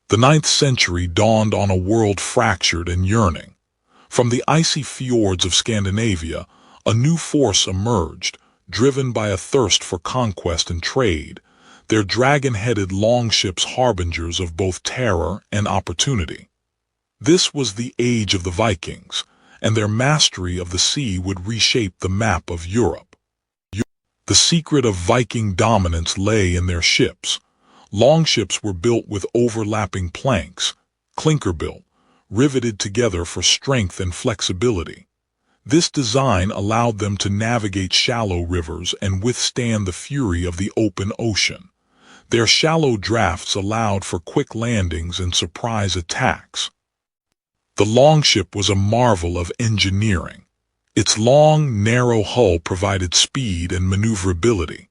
The 9th century dawned on a world fractured and yearning. From the icy fjords of Scandinavia, a new force emerged, driven by a thirst for conquest and trade, their dragon-headed longships harbingers of both terror and opportunity. This was the age of the Vikings, and their mastery of the sea would reshape the map of Europe. The secret of Viking dominance lay in their ships. Longships were built with overlapping planks, clinker-built, riveted together for strength and flexibility. This design allowed them to navigate shallow rivers and withstand the fury of the open ocean. Their shallow drafts allowed for quick landings and surprise attacks. The longship was a marvel of engineering. Its long, narrow hull provided speed and maneuverability.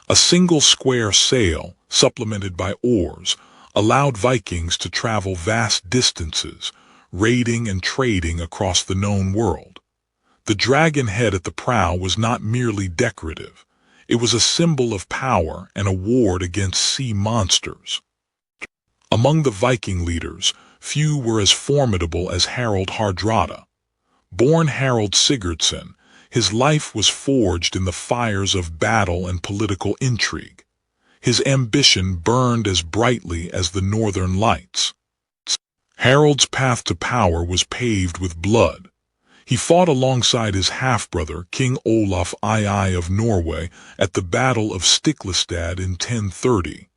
A single square sail, supplemented by oars, allowed Vikings to travel vast distances, raiding and trading across the known world. The dragon head at the prow was not merely decorative. It was a symbol of power and a ward against sea monsters. Among the Viking leaders, few were as formidable as Harald Hardrada. Born Harald Sigurdsson, his life was forged in the fires of battle and political intrigue. His ambition burned as brightly as the northern lights. Harald's path to power was paved with blood. He fought alongside his half-brother, King Olaf II of Norway, at the Battle of Stiklestad in 1030.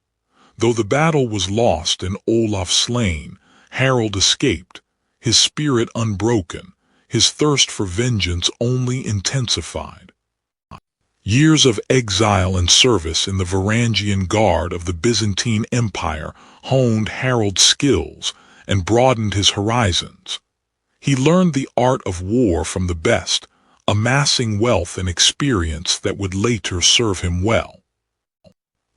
Though the battle was lost and Olaf slain, Harald escaped, his spirit unbroken, his thirst for vengeance only intensified. Years of exile and service in the Varangian Guard of the Byzantine Empire honed Harald's skills and broadened his horizons. He learned the art of war from the best, amassing wealth and experience that would later serve him well.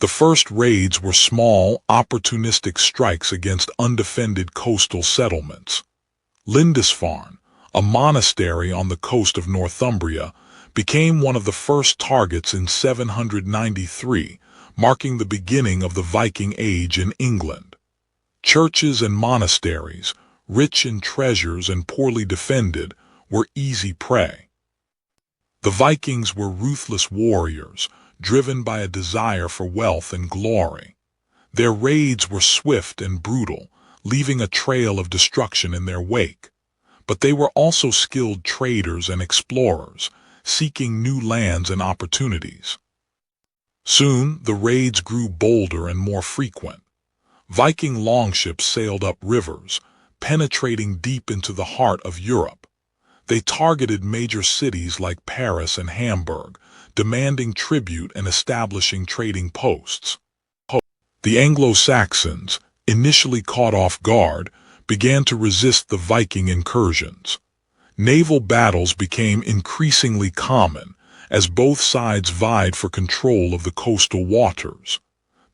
The first raids were small, opportunistic strikes against undefended coastal settlements. Lindisfarne, a monastery on the coast of Northumbria, became one of the first targets in 793, marking the beginning of the Viking Age in England. Churches and monasteries, rich in treasures and poorly defended, were easy prey. The Vikings were ruthless warriors, driven by a desire for wealth and glory. Their raids were swift and brutal, leaving a trail of destruction in their wake. But they were also skilled traders and explorers, seeking new lands and opportunities. Soon, the raids grew bolder and more frequent. Viking longships sailed up rivers, penetrating deep into the heart of Europe. They targeted major cities like Paris and Hamburg, demanding tribute and establishing trading posts. The Anglo-Saxons, initially caught off guard, began to resist the Viking incursions. Naval battles became increasingly common as both sides vied for control of the coastal waters.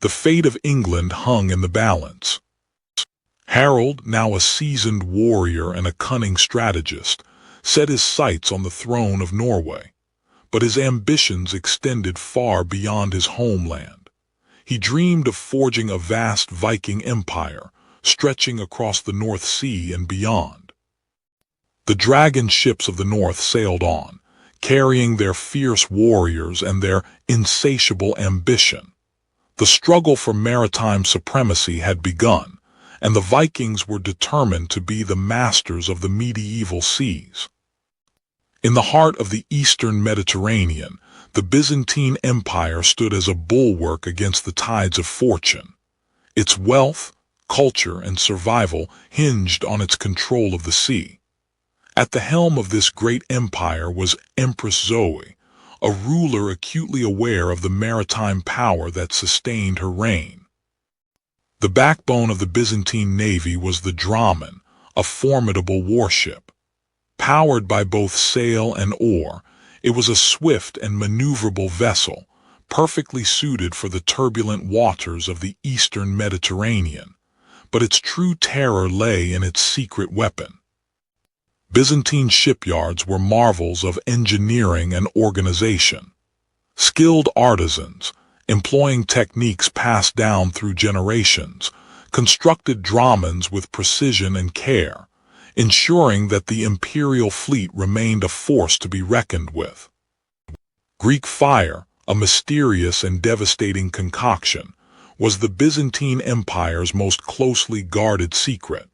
The fate of England hung in the balance. Harold, now a seasoned warrior and a cunning strategist, set his sights on the throne of Norway. But his ambitions extended far beyond his homeland. He dreamed of forging a vast Viking empire, stretching across the North Sea and beyond. The dragon ships of the north sailed on, carrying their fierce warriors and their insatiable ambition. The struggle for maritime supremacy had begun, and the Vikings were determined to be the masters of the medieval seas. In the heart of the eastern Mediterranean, the Byzantine Empire stood as a bulwark against the tides of fortune. Its wealth, culture, and survival hinged on its control of the sea. At the helm of this great empire was Empress Zoe, a ruler acutely aware of the maritime power that sustained her reign. The backbone of the Byzantine navy was the dromon, a formidable warship. Powered by both sail and oar, it was a swift and maneuverable vessel, perfectly suited for the turbulent waters of the eastern Mediterranean. But its true terror lay in its secret weapon. Byzantine shipyards were marvels of engineering and organization. Skilled artisans, employing techniques passed down through generations, constructed dramans with precision and care, ensuring that the imperial fleet remained a force to be reckoned with. Greek fire, a mysterious and devastating concoction, was the Byzantine Empire's most closely guarded secret.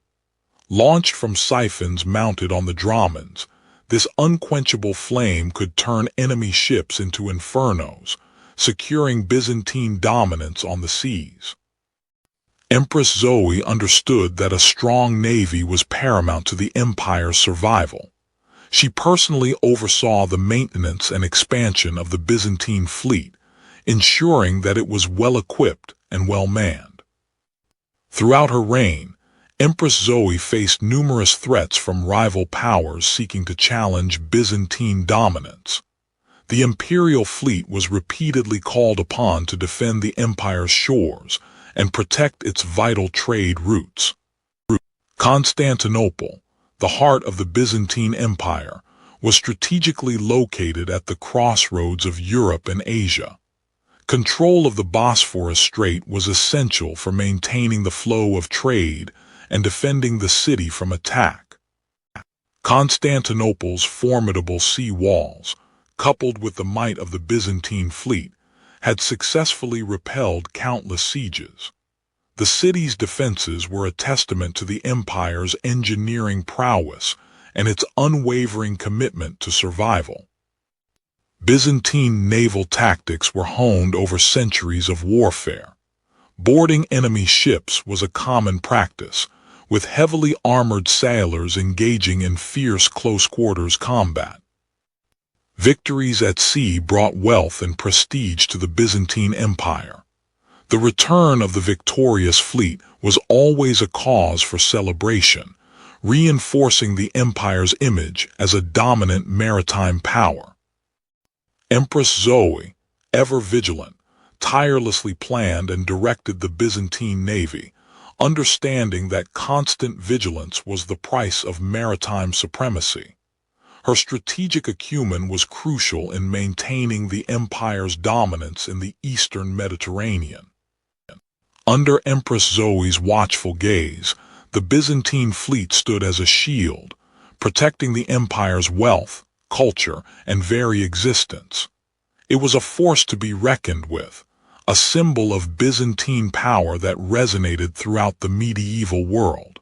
Launched from siphons mounted on the dramans, this unquenchable flame could turn enemy ships into infernos, securing Byzantine dominance on the seas. Empress Zoe understood that a strong navy was paramount to the empire's survival. She personally oversaw the maintenance and expansion of the Byzantine fleet, ensuring that it was well-equipped and well-manned. Throughout her reign, Empress Zoe faced numerous threats from rival powers seeking to challenge Byzantine dominance. The imperial fleet was repeatedly called upon to defend the empire's shores and protect its vital trade routes. Constantinople, the heart of the Byzantine Empire, was strategically located at the crossroads of Europe and Asia. Control of the Bosphorus Strait was essential for maintaining the flow of trade and defending the city from attack. Constantinople's formidable sea walls, coupled with the might of the Byzantine fleet, had successfully repelled countless sieges. The city's defenses were a testament to the empire's engineering prowess and its unwavering commitment to survival. Byzantine naval tactics were honed over centuries of warfare. Boarding enemy ships was a common practice, with heavily armored sailors engaging in fierce close-quarters combat. Victories at sea brought wealth and prestige to the Byzantine Empire. The return of the victorious fleet was always a cause for celebration, reinforcing the empire's image as a dominant maritime power. Empress Zoe, ever vigilant, tirelessly planned and directed the Byzantine navy, understanding that constant vigilance was the price of maritime supremacy. Her strategic acumen was crucial in maintaining the empire's dominance in the eastern Mediterranean. Under Empress Zoe's watchful gaze, the Byzantine fleet stood as a shield, protecting the empire's wealth, culture, and very existence. It was a force to be reckoned with, a symbol of Byzantine power that resonated throughout the medieval world.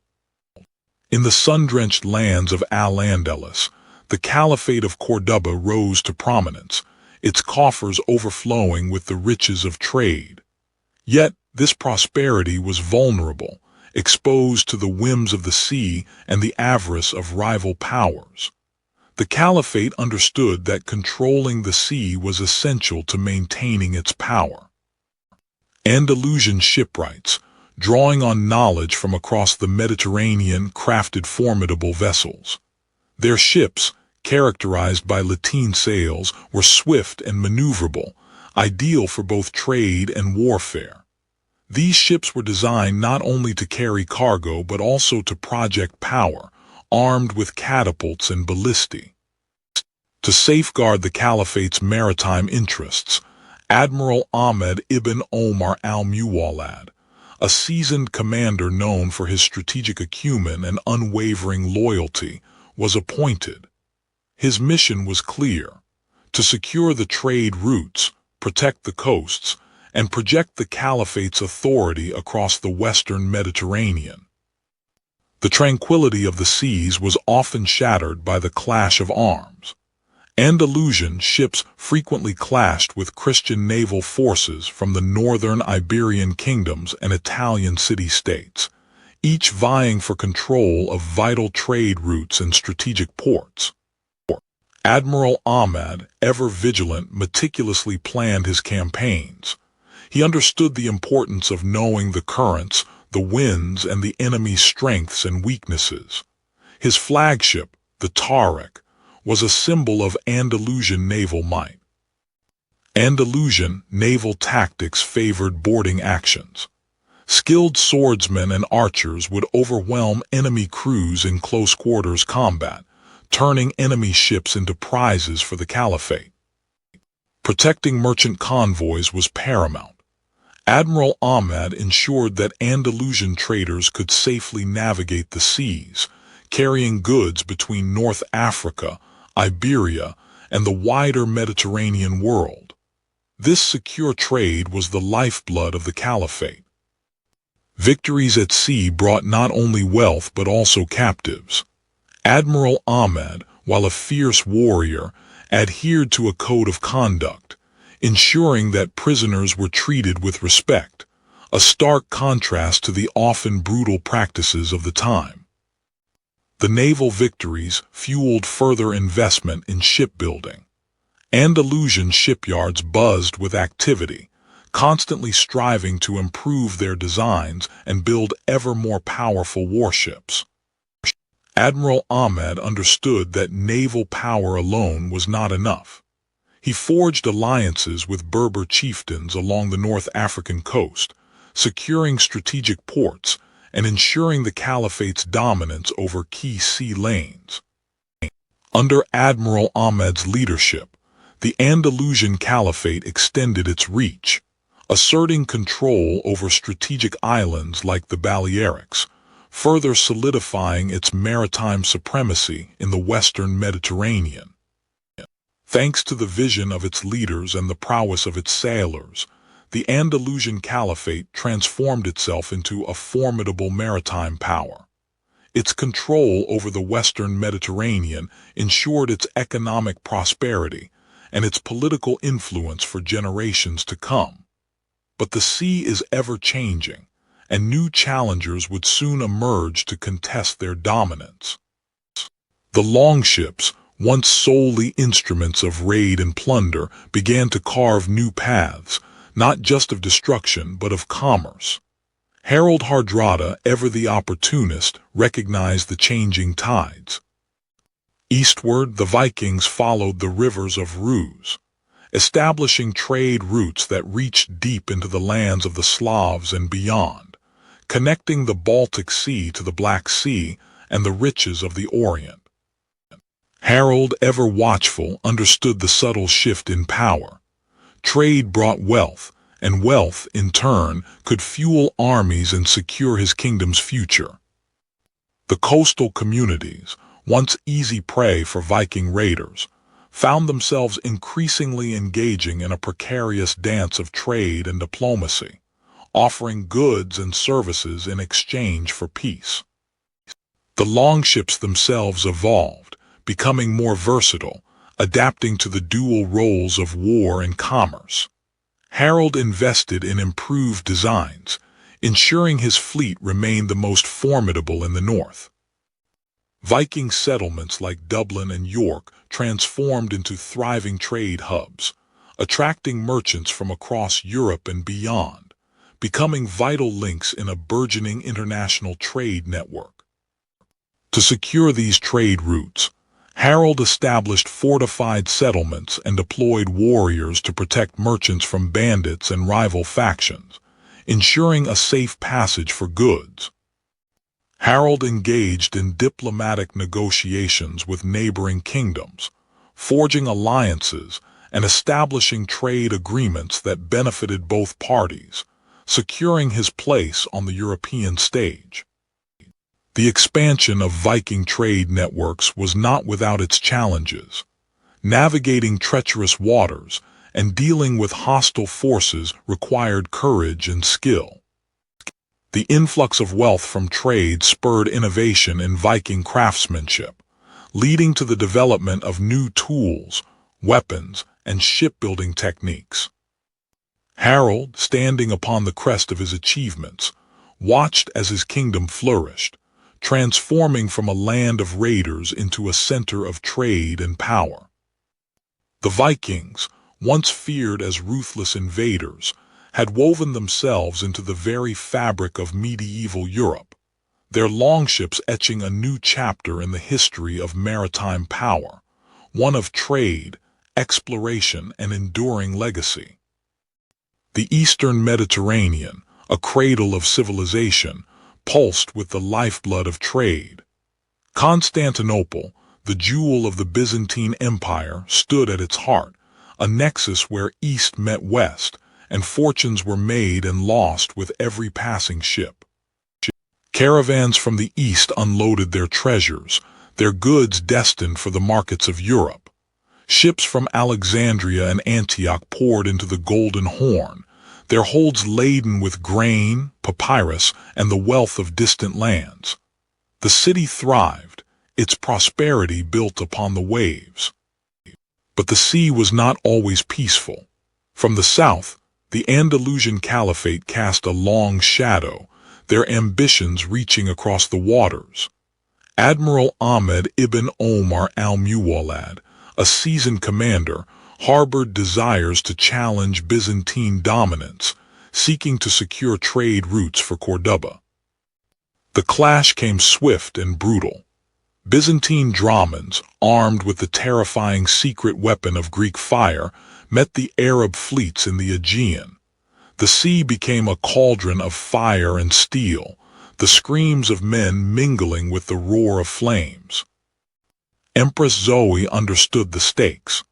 In the sun-drenched lands of Al-Andalus, the Caliphate of Cordoba rose to prominence, its coffers overflowing with the riches of trade. Yet, this prosperity was vulnerable, exposed to the whims of the sea and the avarice of rival powers. The Caliphate understood that controlling the sea was essential to maintaining its power. Andalusian shipwrights, drawing on knowledge from across the Mediterranean, crafted formidable vessels. Their ships, characterized by lateen sails, were swift and maneuverable, ideal for both trade and warfare. These ships were designed not only to carry cargo but also to project power, armed with catapults and ballistae. To safeguard the Caliphate's maritime interests, Admiral Ahmed ibn Omar al-Muwallad, a seasoned commander known for his strategic acumen and unwavering loyalty, was appointed. His mission was clear: to secure the trade routes, protect the coasts, and project the Caliphate's authority across the western Mediterranean. The tranquility of the seas was often shattered by the clash of arms. Andalusian ships frequently clashed with Christian naval forces from the northern Iberian kingdoms and Italian city-states, each vying for control of vital trade routes and strategic ports. Admiral Ahmed, ever vigilant, meticulously planned his campaigns. He understood the importance of knowing the currents, the winds, and the enemy's strengths and weaknesses. His flagship, the Tariq, was a symbol of Andalusian naval might. Andalusian naval tactics favored boarding actions. Skilled swordsmen and archers would overwhelm enemy crews in close-quarters combat, turning enemy ships into prizes for the Caliphate. Protecting merchant convoys was paramount. Admiral Ahmed ensured that Andalusian traders could safely navigate the seas, carrying goods between North Africa, Iberia, and the wider Mediterranean world. This secure trade was the lifeblood of the caliphate. Victories at sea brought not only wealth but also captives. Admiral Ahmed, while a fierce warrior, adhered to a code of conduct, ensuring that prisoners were treated with respect, a stark contrast to the often brutal practices of the time. The naval victories fueled further investment in shipbuilding. Andalusian shipyards buzzed with activity, constantly striving to improve their designs and build ever more powerful warships. Admiral Ahmed understood that naval power alone was not enough. He forged alliances with Berber chieftains along the North African coast, securing strategic ports and ensuring the caliphate's dominance over key sea lanes. Under Admiral Ahmed's leadership, the Andalusian Caliphate extended its reach, asserting control over strategic islands like the Balearics, further solidifying its maritime supremacy in the western Mediterranean. Thanks to the vision of its leaders and the prowess of its sailors, the Andalusian Caliphate transformed itself into a formidable maritime power. Its control over the western Mediterranean ensured its economic prosperity and its political influence for generations to come. But the sea is ever-changing, and new challengers would soon emerge to contest their dominance. The longships, once solely instruments of raid and plunder, began to carve new paths, not just of destruction but of commerce. Harold Hardrada, ever the opportunist, recognized the changing tides. Eastward, the Vikings followed the rivers of Rus, establishing trade routes that reached deep into the lands of the Slavs and beyond, connecting the Baltic Sea to the Black Sea and the riches of the Orient. Harold, ever watchful, understood the subtle shift in power. Trade brought wealth, and wealth, in turn, could fuel armies and secure his kingdom's future. The coastal communities, once easy prey for Viking raiders, found themselves increasingly engaging in a precarious dance of trade and diplomacy, offering goods and services in exchange for peace. The longships themselves evolved, becoming more versatile, adapting to the dual roles of war and commerce. Harold invested in improved designs, ensuring his fleet remained the most formidable in the north. Viking settlements like Dublin and York transformed into thriving trade hubs, attracting merchants from across Europe and beyond, becoming vital links in a burgeoning international trade network. To secure these trade routes, Harold established fortified settlements and deployed warriors to protect merchants from bandits and rival factions, ensuring a safe passage for goods. Harold engaged in diplomatic negotiations with neighboring kingdoms, forging alliances and establishing trade agreements that benefited both parties, securing his place on the European stage. The expansion of Viking trade networks was not without its challenges. Navigating treacherous waters and dealing with hostile forces required courage and skill. The influx of wealth from trade spurred innovation in Viking craftsmanship, leading to the development of new tools, weapons, and shipbuilding techniques. Harold, standing upon the crest of his achievements, watched as his kingdom flourished, transforming from a land of raiders into a center of trade and power. The Vikings, once feared as ruthless invaders, had woven themselves into the very fabric of medieval Europe, their longships etching a new chapter in the history of maritime power, one of trade, exploration, and enduring legacy. The Eastern Mediterranean, a cradle of civilization, pulsed with the lifeblood of trade. Constantinople, the jewel of the Byzantine Empire, stood at its heart, a nexus where East met West, and fortunes were made and lost with every passing ship. Caravans from the east unloaded their treasures, their goods destined for the markets of Europe. Ships from Alexandria and Antioch poured into the Golden Horn, their holds laden with grain, papyrus, and the wealth of distant lands. The city thrived, its prosperity built upon the waves. But the sea was not always peaceful. From the south, the Andalusian Caliphate cast a long shadow, their ambitions reaching across the waters. Admiral Ahmed ibn Omar al-Muwallad, a seasoned commander, harbored desires to challenge Byzantine dominance, seeking to secure trade routes for Cordoba. The clash came swift and brutal. Byzantine dromons, armed with the terrifying secret weapon of Greek fire, met the Arab fleets in the Aegean. The sea became a cauldron of fire and steel, the screams of men mingling with the roar of flames. Empress Zoe understood the stakes.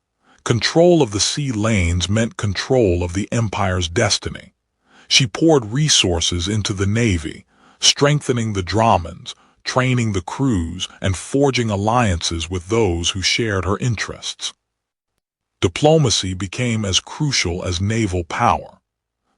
Control of the sea lanes meant control of the empire's destiny. She poured resources into the navy, strengthening the dromons, training the crews, and forging alliances with those who shared her interests. Diplomacy became as crucial as naval power.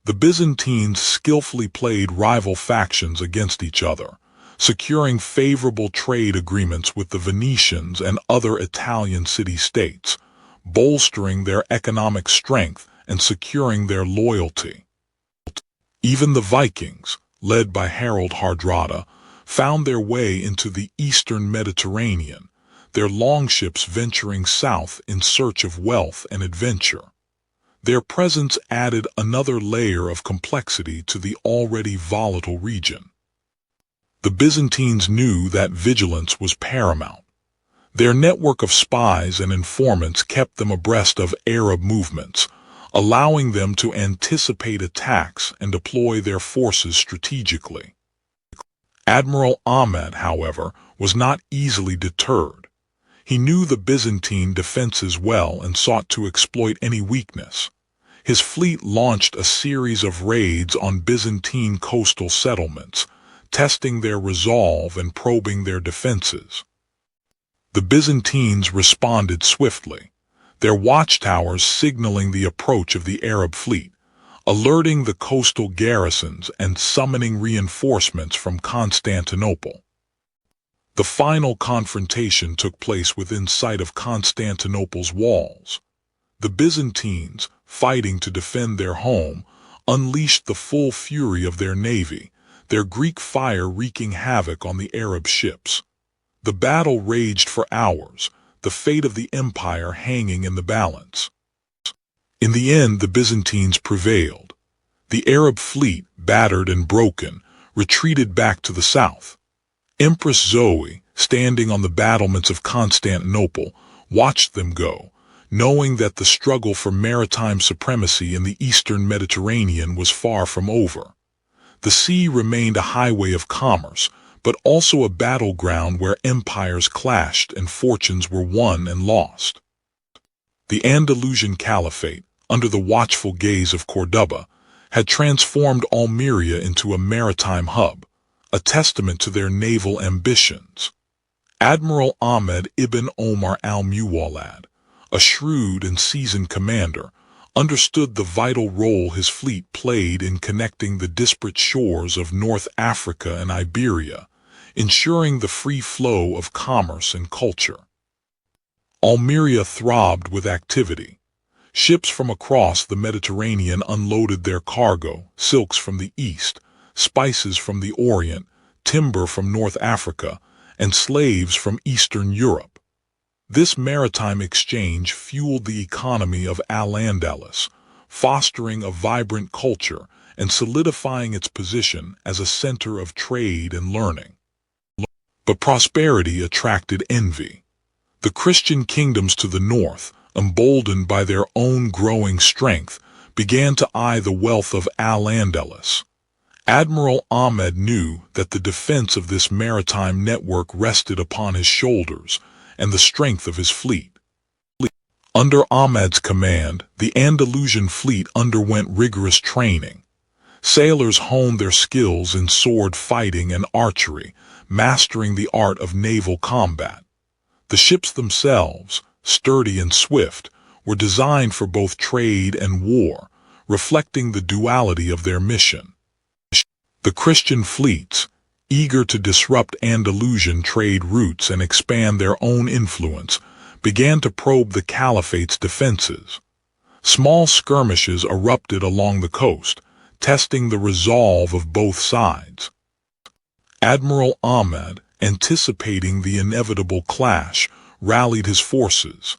The Byzantines skillfully played rival factions against each other, securing favorable trade agreements with the Venetians and other Italian city-states, bolstering their economic strength and securing their loyalty. Even the Vikings, led by Harold Hardrada, found their way into the eastern Mediterranean, their longships venturing south in search of wealth and adventure. Their presence added another layer of complexity to the already volatile region. The Byzantines knew that vigilance was paramount. Their network of spies and informants kept them abreast of Arab movements, allowing them to anticipate attacks and deploy their forces strategically. Admiral Ahmed, however, was not easily deterred. He knew the Byzantine defenses well and sought to exploit any weakness. His fleet launched a series of raids on Byzantine coastal settlements, testing their resolve and probing their defenses. The Byzantines responded swiftly, their watchtowers signaling the approach of the Arab fleet, alerting the coastal garrisons and summoning reinforcements from Constantinople. The final confrontation took place within sight of Constantinople's walls. The Byzantines, fighting to defend their home, unleashed the full fury of their navy, their Greek fire wreaking havoc on the Arab ships. The battle raged for hours, the fate of the empire hanging in the balance. In the end, the Byzantines prevailed. The Arab fleet, battered and broken, retreated back to the south. Empress Zoe, standing on the battlements of Constantinople, watched them go, knowing that the struggle for maritime supremacy in the eastern Mediterranean was far from over. The sea remained a highway of commerce, but also a battleground where empires clashed and fortunes were won and lost. The Andalusian Caliphate, under the watchful gaze of Cordoba, had transformed Almeria into a maritime hub, a testament to their naval ambitions. Admiral Ahmed ibn Omar al-Muwallad, a shrewd and seasoned commander, understood the vital role his fleet played in connecting the disparate shores of North Africa and Iberia, ensuring the free flow of commerce and culture. Almeria throbbed with activity. Ships from across the Mediterranean unloaded their cargo, silks from the east, spices from the Orient, timber from North Africa, and slaves from Eastern Europe. This maritime exchange fueled the economy of Al-Andalus, fostering a vibrant culture and solidifying its position as a center of trade and learning. But prosperity attracted envy. The Christian kingdoms to the north, emboldened by their own growing strength, began to eye the wealth of Al-Andalus. Admiral Ahmed knew that the defense of this maritime network rested upon his shoulders and the strength of his fleet. Under Ahmed's command, the Andalusian fleet underwent rigorous training. Sailors honed their skills in sword fighting and archery, mastering the art of naval combat. The ships themselves, sturdy and swift, were designed for both trade and war, reflecting the duality of their mission. The Christian fleets, eager to disrupt Andalusian trade routes and expand their own influence, began to probe the caliphate's defenses. Small skirmishes erupted along the coast, testing the resolve of both sides. Admiral Ahmed, anticipating the inevitable clash, rallied his forces.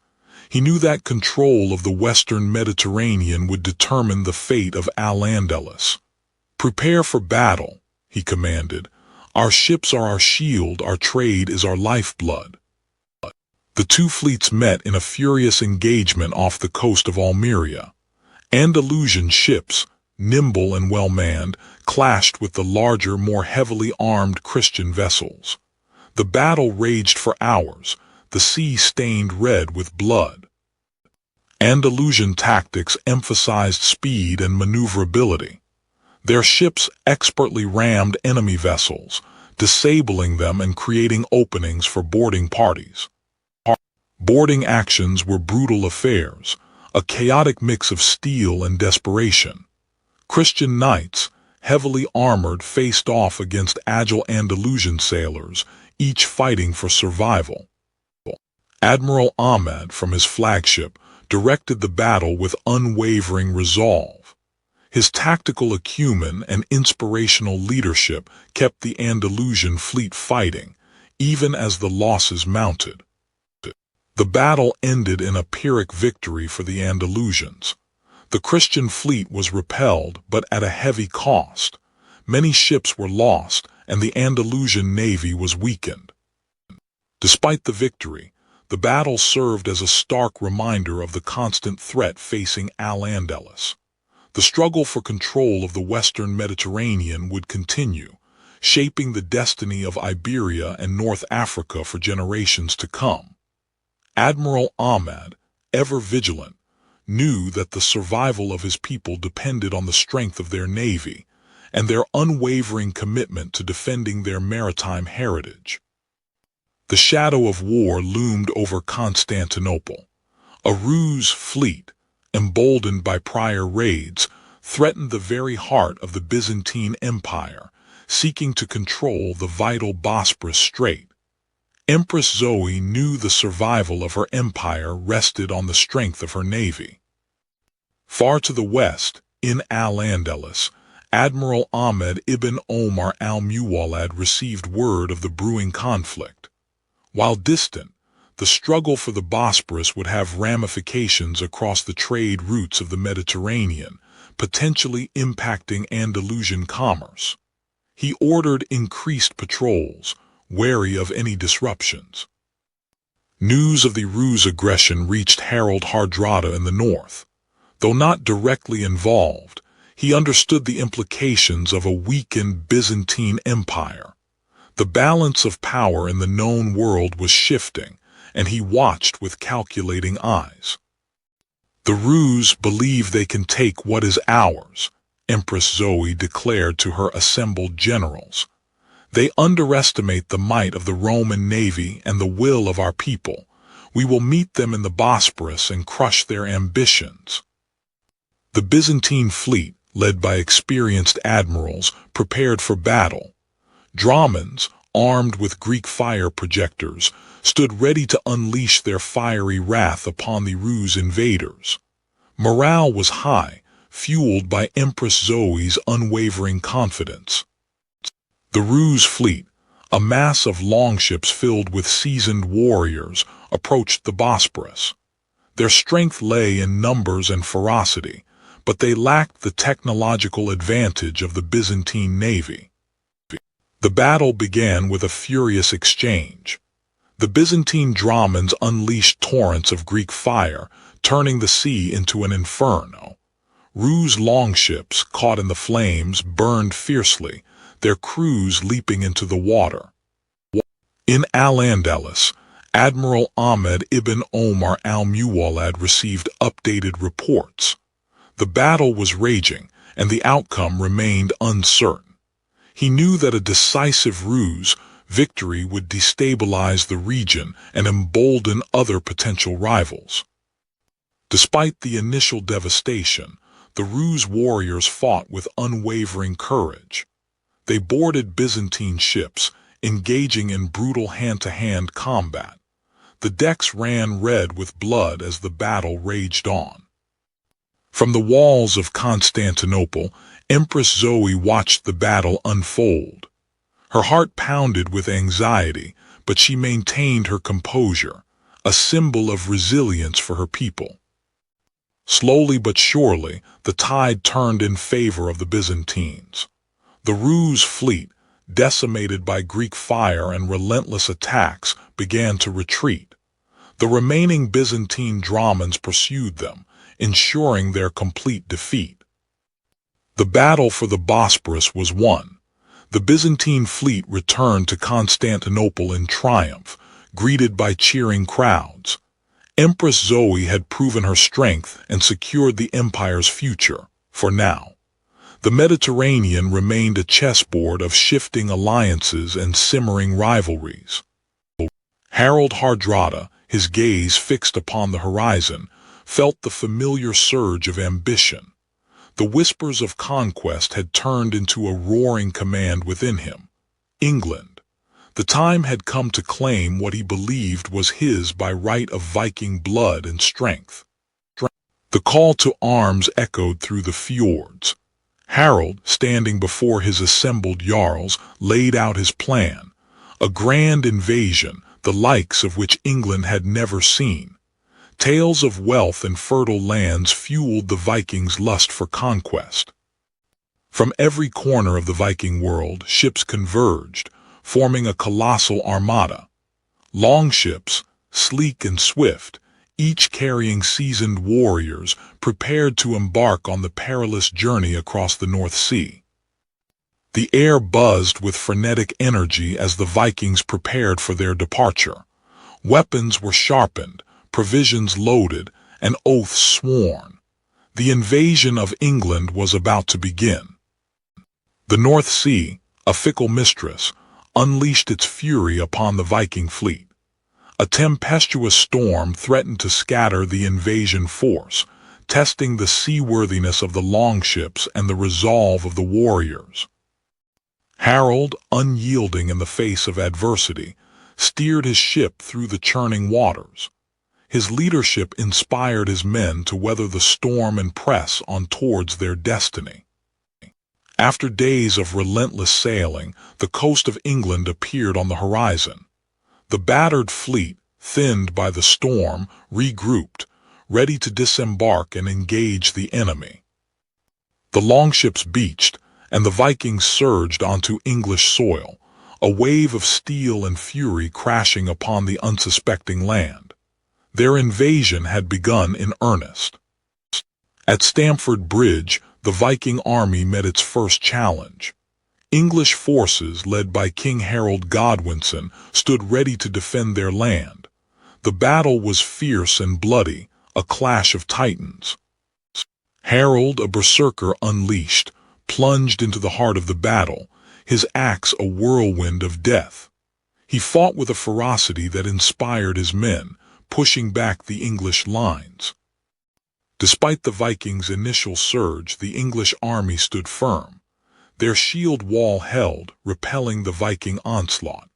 He knew that control of the western Mediterranean would determine the fate of Al-Andalus. "Prepare for battle," he commanded. "Our ships are our shield, our trade is our lifeblood." The two fleets met in a furious engagement off the coast of Almeria. Andalusian ships, nimble and well-manned, clashed with the larger, more heavily armed Christian vessels. The battle raged for hours, the sea stained red with blood. Andalusian tactics emphasized speed and maneuverability. Their ships expertly rammed enemy vessels, disabling them and creating openings for boarding parties. Boarding actions were brutal affairs, a chaotic mix of steel and desperation. Christian knights, heavily armored, faced off against agile Andalusian sailors, each fighting for survival. Admiral Ahmed, from his flagship, directed the battle with unwavering resolve. His tactical acumen and inspirational leadership kept the Andalusian fleet fighting, even as the losses mounted. The battle ended in a Pyrrhic victory for the Andalusians. The Christian fleet was repelled, but at a heavy cost. Many ships were lost, and the Andalusian navy was weakened. Despite the victory, the battle served as a stark reminder of the constant threat facing Al-Andalus. The struggle for control of the western Mediterranean would continue, shaping the destiny of Iberia and North Africa for generations to come. Admiral Ahmed, ever vigilant, knew that the survival of his people depended on the strength of their navy and their unwavering commitment to defending their maritime heritage. The shadow of war loomed over Constantinople. A ruse fleet, emboldened by prior raids, threatened the very heart of the Byzantine Empire, seeking to control the vital Bosporus Strait. Empress Zoe knew the survival of her empire rested on the strength of her navy. Far to the west, in Al-Andalus, Admiral Ahmed ibn Omar al-Muwallad received word of the brewing conflict. While distant, the struggle for the Bosporus would have ramifications across the trade routes of the Mediterranean, potentially impacting Andalusian commerce. He ordered increased patrols, wary of any disruptions. News of the ruse aggression reached Harold Hardrada in the north. Though not directly involved, he understood the implications of a weakened Byzantine empire. The balance of power in the known world was shifting, and he watched with calculating eyes. "The ruse believe they can take what is ours," Empress Zoe declared to her assembled generals. "They underestimate the might of the Roman navy and the will of our people. We will meet them in the Bosporus and crush their ambitions." The Byzantine fleet, led by experienced admirals, prepared for battle. Dromons, armed with Greek fire projectors, stood ready to unleash their fiery wrath upon the ruse invaders. Morale was high, fueled by Empress Zoe's unwavering confidence. The ruse fleet, a mass of longships filled with seasoned warriors, approached the Bosporus. Their strength lay in numbers and ferocity, but they lacked the technological advantage of the Byzantine navy. The battle began with a furious exchange. The Byzantine dromons unleashed torrents of Greek fire, turning the sea into an inferno. Ruse longships, caught in the flames, burned fiercely, their crews leaping into the water. In Al-Andalus, Admiral Ahmed ibn Omar al-Muwallad received updated reports. The battle was raging, and the outcome remained uncertain. He knew that a decisive victory would destabilize the region and embolden other potential rivals. Despite the initial devastation, the Rus warriors fought with unwavering courage. They boarded Byzantine ships, engaging in brutal hand-to-hand combat. The decks ran red with blood as the battle raged on. From the walls of Constantinople, Empress Zoe watched the battle unfold. Her heart pounded with anxiety, but she maintained her composure, a symbol of resilience for her people. Slowly but surely, the tide turned in favor of the Byzantines. The Rus fleet, decimated by Greek fire and relentless attacks, began to retreat. The remaining Byzantine dromons pursued them, ensuring their complete defeat. The battle for the Bosporus was won. The Byzantine fleet returned to Constantinople in triumph, greeted by cheering crowds. Empress Zoe had proven her strength and secured the empire's future, for now. The Mediterranean remained a chessboard of shifting alliances and simmering rivalries. Harald Hardrada, his gaze fixed upon the horizon, felt the familiar surge of ambition. The whispers of conquest had turned into a roaring command within him. England. The time had come to claim what he believed was his by right of Viking blood and strength. The call to arms echoed through the fjords. Harald, standing before his assembled jarls, laid out his plan, a grand invasion, the likes of which England had never seen. Tales of wealth and fertile lands fueled the Vikings' lust for conquest. From every corner of the Viking world, ships converged, forming a colossal armada. Longships, sleek and swift, each carrying seasoned warriors, prepared to embark on the perilous journey across the North Sea. The air buzzed with frenetic energy as the Vikings prepared for their departure. Weapons were sharpened, provisions loaded, and oaths sworn. The invasion of England was about to begin. The North Sea, a fickle mistress, unleashed its fury upon the Viking fleet. A tempestuous storm threatened to scatter the invasion force, testing the seaworthiness of the longships and the resolve of the warriors. Harald, unyielding in the face of adversity, steered his ship through the churning waters. His leadership inspired his men to weather the storm and press on towards their destiny. After days of relentless sailing, the coast of England appeared on the horizon. The battered fleet, thinned by the storm, regrouped, ready to disembark and engage the enemy. The longships beached, and the Vikings surged onto English soil, a wave of steel and fury crashing upon the unsuspecting land. Their invasion had begun in earnest. At Stamford Bridge, the Viking army met its first challenge. English forces, led by King Harold Godwinson, stood ready to defend their land. The battle was fierce and bloody, a clash of titans. Harold, a berserker unleashed, plunged into the heart of the battle, his axe a whirlwind of death. He fought with a ferocity that inspired his men, pushing back the English lines. Despite the Vikings' initial surge, the English army stood firm. Their shield wall held, repelling the Viking onslaught.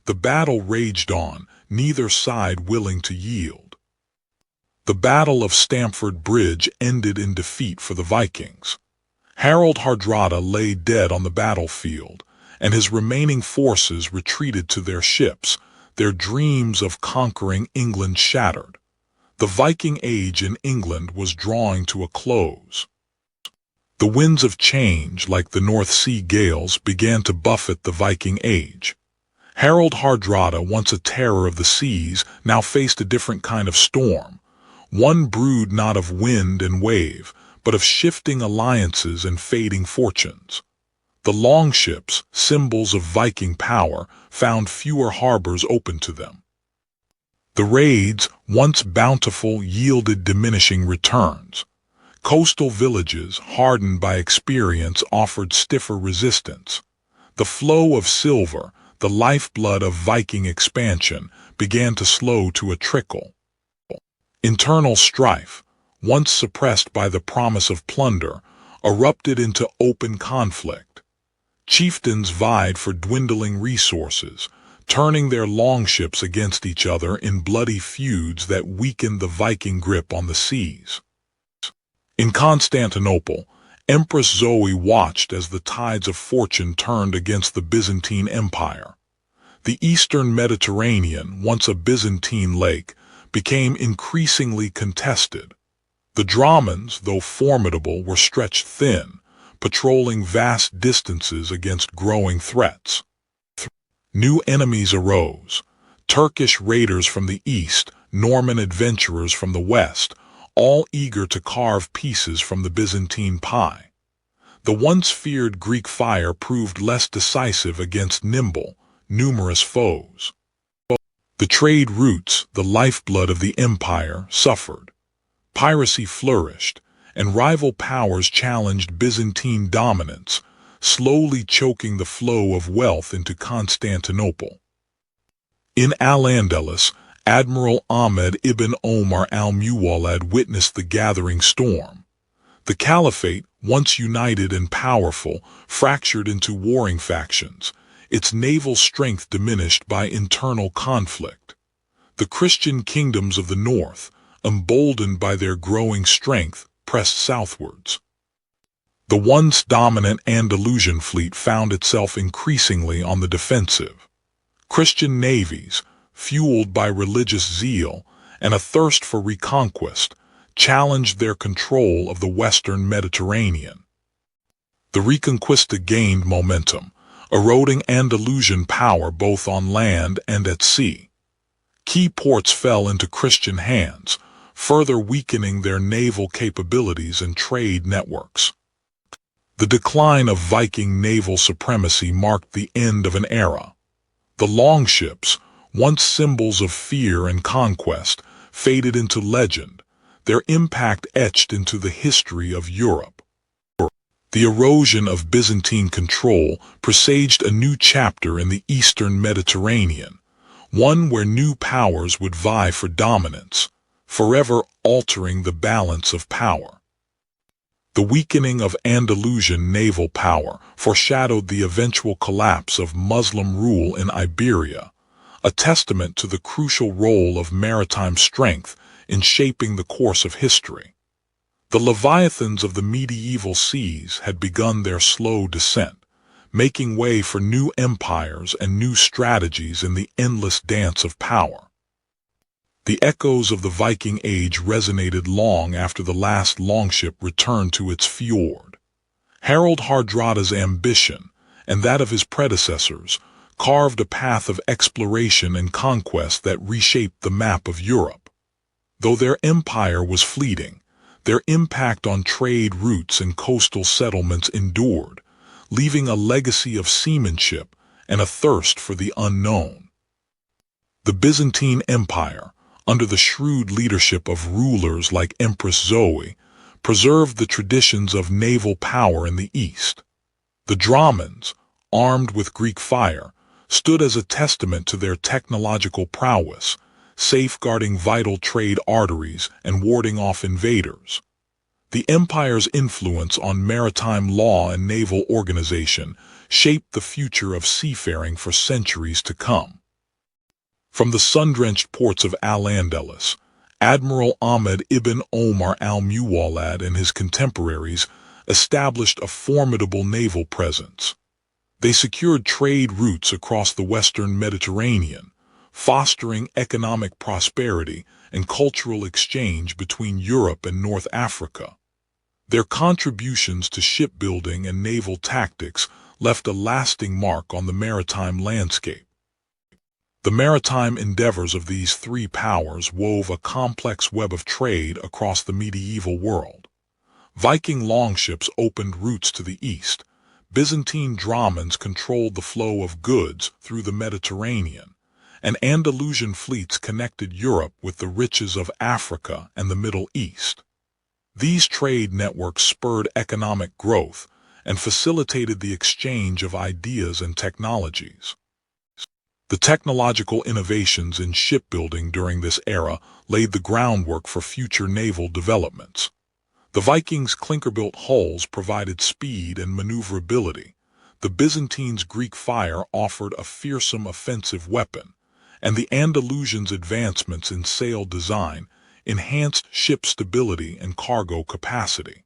The battle raged on, neither side willing to yield. The Battle of Stamford Bridge ended in defeat for the Vikings. Harald Hardrada lay dead on the battlefield, and his remaining forces retreated to their ships, their dreams of conquering England shattered. The Viking Age in England was drawing to a close. The winds of change, like the North Sea gales, began to buffet the Viking Age. Harald Hardrada, once a terror of the seas, now faced a different kind of storm. One brewed not of wind and wave, but of shifting alliances and fading fortunes. The longships, symbols of Viking power, found fewer harbors open to them. The raids, once bountiful, yielded diminishing returns. Coastal villages, hardened by experience, offered stiffer resistance. The flow of silver, the lifeblood of Viking expansion, began to slow to a trickle. Internal strife, once suppressed by the promise of plunder, erupted into open conflict. Chieftains vied for dwindling resources, turning their longships against each other in bloody feuds that weakened the Viking grip on the seas. In Constantinople, Empress Zoe watched as the tides of fortune turned against the Byzantine Empire. The eastern Mediterranean, once a Byzantine lake, became increasingly contested. The Dromans, though formidable, were stretched thin, patrolling vast distances against growing threats. New enemies arose: Turkish raiders from the east, Norman adventurers from the west, all eager to carve pieces from the Byzantine pie. The once feared Greek fire proved less decisive against nimble, numerous foes. The trade routes, the lifeblood of the empire, suffered. Piracy flourished, and rival powers challenged Byzantine dominance, slowly choking the flow of wealth into Constantinople. In Al-Andalus, Admiral Ahmed ibn Omar al-Muwallad witnessed the gathering storm. The caliphate, once united and powerful, fractured into warring factions, its naval strength diminished by internal conflict. The Christian kingdoms of the north, emboldened by their growing strength, pressed southwards. The once dominant Andalusian fleet found itself increasingly on the defensive. Christian navies, fueled by religious zeal and a thirst for reconquest, challenged their control of the western Mediterranean. The Reconquista gained momentum, eroding Andalusian power both on land and at sea. Key ports fell into Christian hands, further weakening their naval capabilities and trade networks. The decline of Viking naval supremacy marked the end of an era. The longships, once symbols of fear and conquest, faded into legend, their impact etched into the history of Europe. The erosion of Byzantine control presaged a new chapter in the eastern Mediterranean, one where new powers would vie for dominance, forever altering the balance of power. The weakening of Andalusian naval power foreshadowed the eventual collapse of Muslim rule in Iberia, a testament to the crucial role of maritime strength in shaping the course of history. The leviathans of the medieval seas had begun their slow descent, making way for new empires and new strategies in the endless dance of power. The echoes of the Viking Age resonated long after the last longship returned to its fjord. Harald Hardrada's ambition, and that of his predecessors, carved a path of exploration and conquest that reshaped the map of Europe. Though their empire was fleeting, their impact on trade routes and coastal settlements endured, leaving a legacy of seamanship and a thirst for the unknown. The Byzantine Empire, under the shrewd leadership of rulers like Empress Zoe, preserved the traditions of naval power in the East. The Dromans, armed with Greek fire, stood as a testament to their technological prowess, safeguarding vital trade arteries and warding off invaders. The empire's influence on maritime law and naval organization shaped the future of seafaring for centuries to come. From the sun-drenched ports of Al-Andalus, Admiral Ahmed ibn Omar al-Muwallad and his contemporaries established a formidable naval presence. They secured trade routes across the western Mediterranean, fostering economic prosperity and cultural exchange between Europe and North Africa. Their contributions to shipbuilding and naval tactics left a lasting mark on the maritime landscape. The maritime endeavors of these three powers wove a complex web of trade across the medieval world. Viking longships opened routes to the east. Byzantine dromans controlled the flow of goods through the Mediterranean, and Andalusian fleets connected Europe with the riches of Africa and the Middle East. These trade networks spurred economic growth and facilitated the exchange of ideas and technologies. The technological innovations in shipbuilding during this era laid the groundwork for future naval developments. The Vikings' clinker-built hulls provided speed and maneuverability. The Byzantines' Greek fire offered a fearsome offensive weapon, and the Andalusians' advancements in sail design enhanced ship stability and cargo capacity.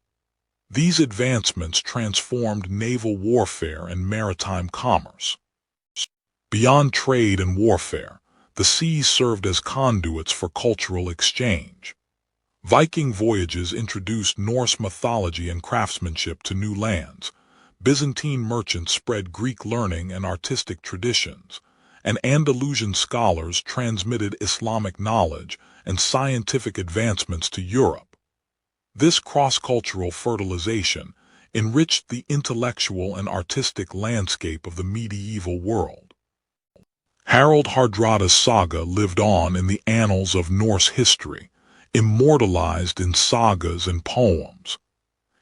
These advancements transformed naval warfare and maritime commerce. Beyond trade and warfare, the seas served as conduits for cultural exchange. Viking voyages introduced Norse mythology and craftsmanship to new lands. Byzantine merchants spread Greek learning and artistic traditions, and Andalusian scholars transmitted Islamic knowledge and scientific advancements to Europe. This cross-cultural fertilization enriched the intellectual and artistic landscape of the medieval world. Harald Hardrada's saga lived on in the annals of Norse history, immortalized in sagas and poems.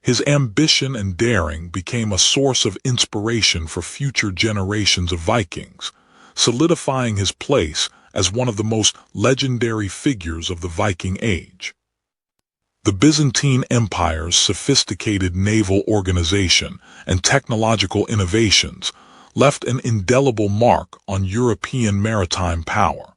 His ambition and daring became a source of inspiration for future generations of Vikings, solidifying his place as one of the most legendary figures of the Viking Age. The Byzantine Empire's sophisticated naval organization and technological innovations left an indelible mark on European maritime power.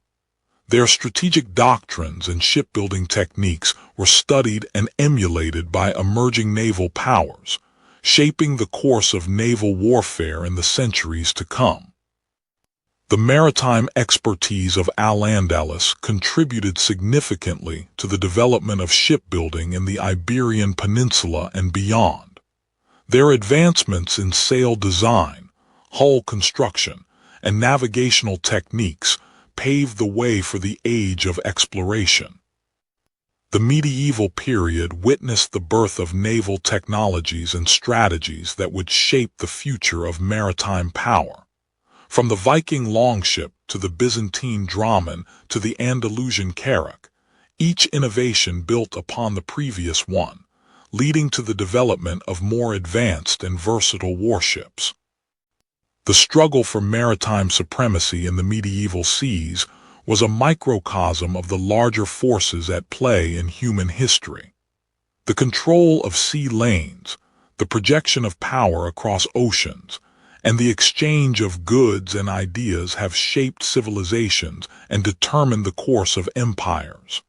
Their strategic doctrines and shipbuilding techniques were studied and emulated by emerging naval powers, shaping the course of naval warfare in the centuries to come. The maritime expertise of Al-Andalus contributed significantly to the development of shipbuilding in the Iberian Peninsula and beyond. Their advancements in sail design, hull construction, and navigational techniques paved the way for the age of exploration. The medieval period witnessed the birth of naval technologies and strategies that would shape the future of maritime power. From the Viking longship to the Byzantine dromon to the Andalusian carrack, each innovation built upon the previous one, leading to the development of more advanced and versatile warships. The struggle for maritime supremacy in the medieval seas was a microcosm of the larger forces at play in human history. The control of sea lanes, the projection of power across oceans, and the exchange of goods and ideas have shaped civilizations and determined the course of empires.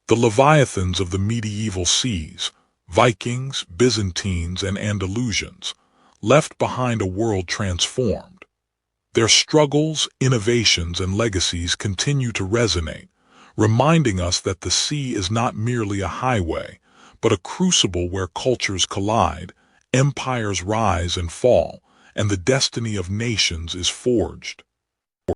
The Leviathans of the medieval seas, Vikings, Byzantines, and Andalusians, left behind a world transformed. Their struggles, innovations, and legacies continue to resonate, reminding us that the sea is not merely a highway, but a crucible where cultures collide, empires rise and fall, and the destiny of nations is forged.